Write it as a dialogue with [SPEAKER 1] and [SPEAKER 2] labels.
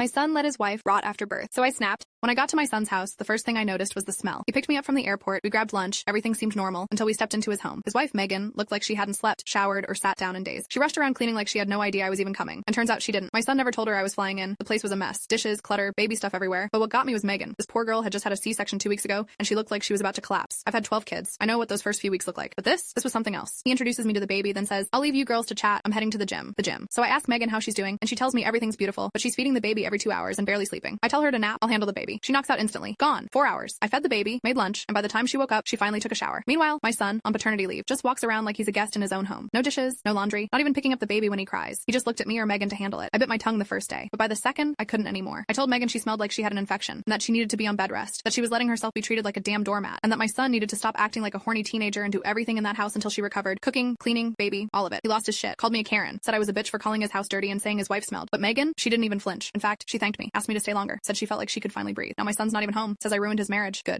[SPEAKER 1] My son let his wife rot after birth, so I snapped. When I got to my son's house, the first thing I noticed was the smell. He picked me up from the airport, we grabbed lunch, everything seemed normal until we stepped into his home. His wife, Megan, looked like she hadn't slept, showered, or sat down in days. She rushed around cleaning like she had no idea I was even coming, and turns out she didn't. My son never told her I was flying in. The place was a mess. Dishes, clutter, baby stuff everywhere. But what got me was Megan. This poor girl had just had a C-section 2 weeks ago, and she looked like she was about to collapse. I've had 12 kids. I know what those first few weeks look like. But this was something else. He introduces me to the baby, then says, I'll leave you girls to chat. I'm heading to the gym. So I ask Megan how she's doing, and she tells me everything's beautiful, but she's feeding the baby every 2 hours and barely sleeping. I tell her to nap, I'll handle the baby. She knocks out instantly. Gone. 4 hours. I fed the baby, made lunch, and by the time she woke up, she finally took a shower. Meanwhile, my son, on paternity leave, just walks around like he's a guest in his own home. No dishes, no laundry, not even picking up the baby when he cries. He just looked at me or Megan to handle it. I bit my tongue the first day, but by the second, I couldn't anymore. I told Megan she smelled like she had an infection, and that she needed to be on bed rest, that she was letting herself be treated like a damn doormat, and that my son needed to stop acting like a horny teenager and do everything in that house until she recovered. Cooking, cleaning, baby, all of it. He lost his shit, called me a Karen, said I was a bitch for calling his house dirty and saying his wife smelled. But Megan, she didn't even flinch. In fact, she thanked me, asked me to stay longer, said she felt like she could finally breathe. Now my son's not even home, says I ruined his marriage. Good.